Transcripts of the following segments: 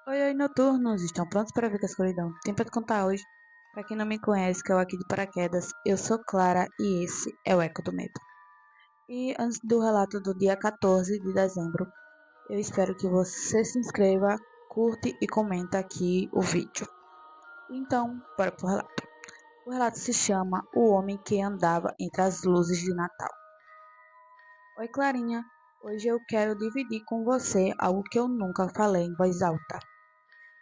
Oi, oi, noturnos! Estão prontos para ver com a escuridão? Tem pra te contar hoje. Pra quem não me conhece, que é o aqui de Paraquedas, eu sou Clara e esse é o Eco do Medo. E antes do relato do dia 14 de dezembro, eu espero que você se inscreva, curte e comenta aqui o vídeo. Então, bora pro relato. O relato se chama O Homem que Andava Entre as Luzes de Natal. Oi, Clarinha! Hoje eu quero dividir com você algo que eu nunca falei em voz alta.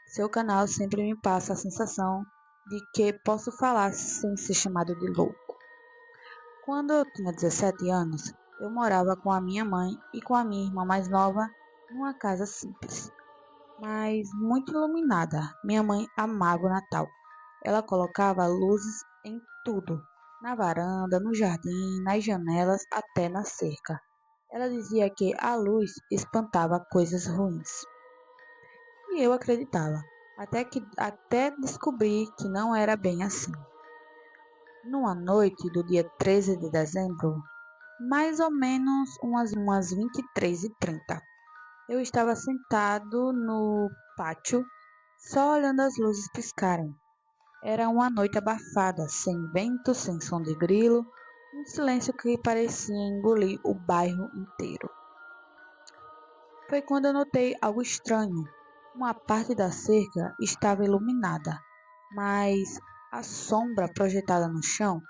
Seu canal sempre me passa a sensação de que posso falar sem ser chamado de louco. Quando eu tinha 17 anos, eu morava com a minha mãe e com a minha irmã mais nova numa casa simples, mas muito iluminada. Minha mãe amava o Natal. Ela colocava luzes em tudo, na varanda, no jardim, nas janelas, até na cerca. Ela dizia que a luz espantava coisas ruins. E eu acreditava, até descobri que não era bem assim. Numa noite do dia 13 de dezembro, mais ou menos umas 23h30, eu estava sentado no pátio, só olhando as luzes piscarem. Era uma noite abafada, sem vento, sem som de grilo, um silêncio que parecia engolir o bairro inteiro. Foi quando eu notei algo estranho. Uma parte da cerca estava iluminada, mas a sombra projetada no chão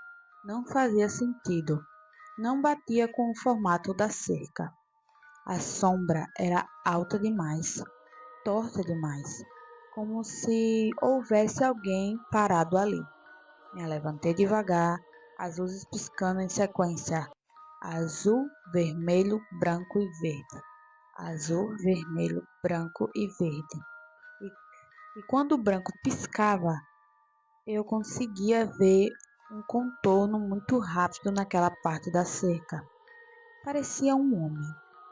não fazia sentido. Não batia com o formato da cerca. A sombra era alta demais, torta demais, como se houvesse alguém parado ali. Me levantei devagar, as luzes piscando em sequência: azul, vermelho, branco e verde. Azul, vermelho, branco e verde. E quando o branco piscava, eu conseguia ver um contorno muito rápido naquela parte da cerca. Parecia um homem,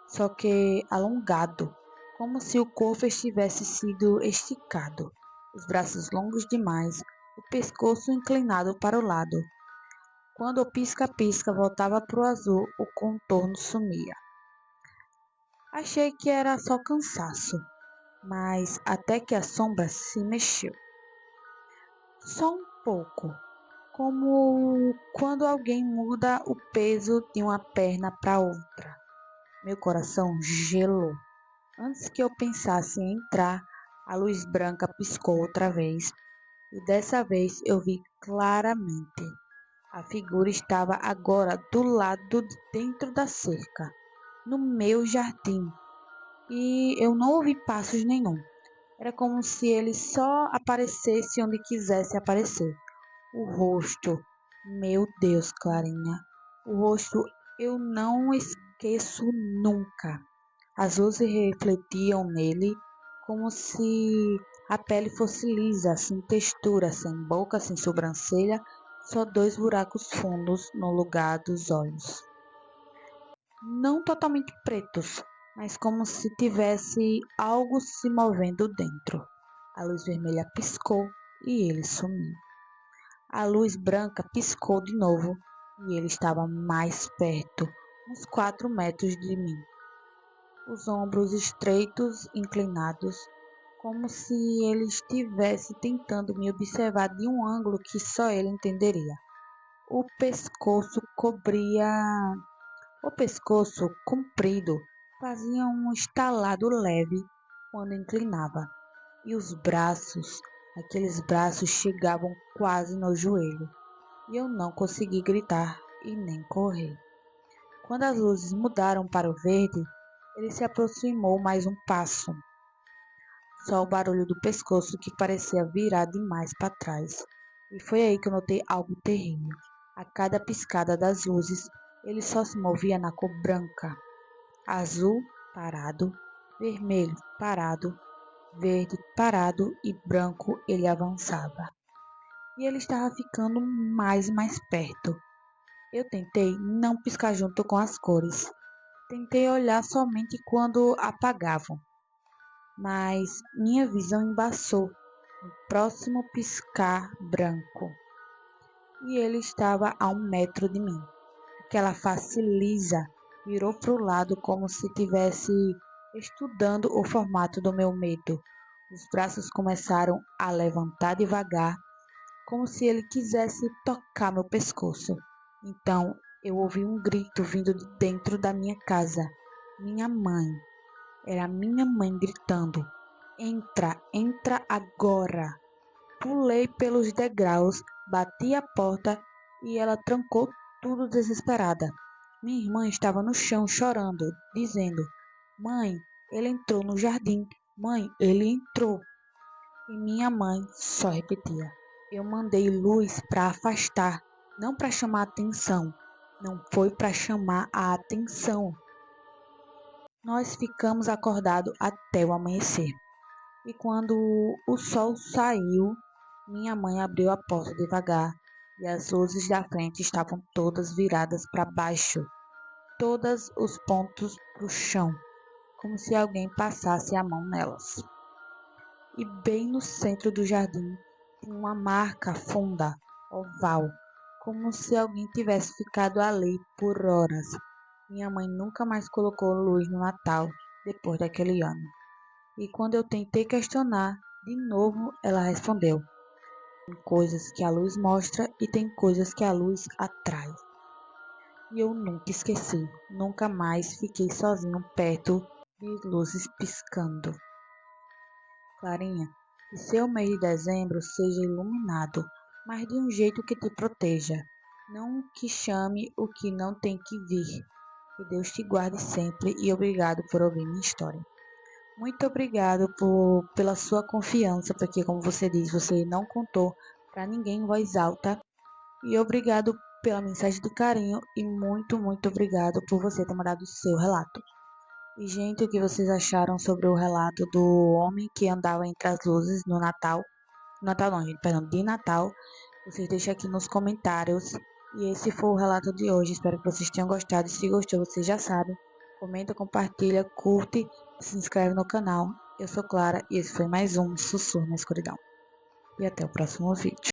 só que alongado, como se o corpo estivesse sido esticado, os braços longos demais, o pescoço inclinado para o lado. Quando o pisca-pisca voltava para o azul, o contorno sumia. Achei que era só cansaço, mas até que a sombra se mexeu. Só um pouco, como quando alguém muda o peso de uma perna para outra. Meu coração gelou. Antes que eu pensasse em entrar, a luz branca piscou outra vez, e dessa vez eu vi claramente. A figura estava agora do lado de dentro da cerca, no meu jardim, e eu não ouvi passos nenhum. Era como se ele só aparecesse onde quisesse aparecer. O rosto, meu Deus, Clarinha, o rosto eu não esqueço nunca. As luzes refletiam nele como se a pele fosse lisa, sem textura, sem boca, sem sobrancelha, só dois buracos fundos no lugar dos olhos. Não totalmente pretos, mas como se tivesse algo se movendo dentro. A luz vermelha piscou e ele sumiu. A luz branca piscou de novo e ele estava mais perto, uns 4 metros de mim. Os ombros estreitos, inclinados, como se ele estivesse tentando me observar de um ângulo que só ele entenderia. O pescoço cobria O pescoço comprido fazia um estalado leve quando inclinava, e os braços, aqueles braços chegavam quase no joelho, e eu não consegui gritar e nem correr. Quando as luzes mudaram para o verde, ele se aproximou mais um passo, só o barulho do pescoço que parecia virar demais para trás. E foi aí que eu notei algo terrível. A cada piscada das luzes, ele só se movia na cor branca. Azul, parado, vermelho, parado, verde, parado e branco ele avançava. E ele estava ficando mais e mais perto. Eu tentei não piscar junto com as cores. Tentei olhar somente quando apagavam, mas minha visão embaçou no próximo piscar branco. E ele estava a 1 metro de mim. Aquela face lisa virou para o lado como se estivesse estudando o formato do meu medo. Os braços começaram a levantar devagar, como se ele quisesse tocar meu pescoço. Então eu ouvi um grito vindo de dentro da minha casa. Minha mãe. Era minha mãe gritando: Entra, entra agora! Pulei pelos degraus, bati a porta e ela trancou tudo desesperada. Minha irmã estava no chão chorando, dizendo: Mãe, ele entrou no jardim. Mãe, ele entrou. E minha mãe só repetia: Eu mandei luz para afastar, não para chamar atenção. Não foi para chamar a atenção. Nós ficamos acordados até o amanhecer. E quando o sol saiu, minha mãe abriu a porta devagar e as luzes da frente estavam todas viradas para baixo, todos os pontos para o chão, como se alguém passasse a mão nelas. E bem no centro do jardim tinha uma marca funda, oval, como se alguém tivesse ficado ali por horas. Minha mãe nunca mais colocou luz no Natal depois daquele ano. E quando eu tentei questionar, de novo ela respondeu: Tem coisas que a luz mostra e tem coisas que a luz atrai. E eu nunca esqueci, nunca mais fiquei sozinho perto de luzes piscando. Clarinha, que seu mês de dezembro seja iluminado, mas de um jeito que te proteja, não que chame o que não tem que vir. Que Deus te guarde sempre e obrigado por ouvir minha história. Muito obrigado pela sua confiança, porque, como você diz, você não contou para ninguém em voz alta. E obrigado pela mensagem de carinho e muito obrigado por você ter mandado o seu relato. E, gente, o que vocês acharam sobre o relato do homem que andava entre as luzes no Natal? Natal não, gente, perdão, de Natal. Vocês deixem aqui nos comentários. E esse foi o relato de hoje. Espero que vocês tenham gostado. E se gostou, vocês já sabem. Comenta, compartilha, curte e se inscreve no canal. Eu sou Clara e esse foi mais um Sussurro na Escuridão. E até o próximo vídeo.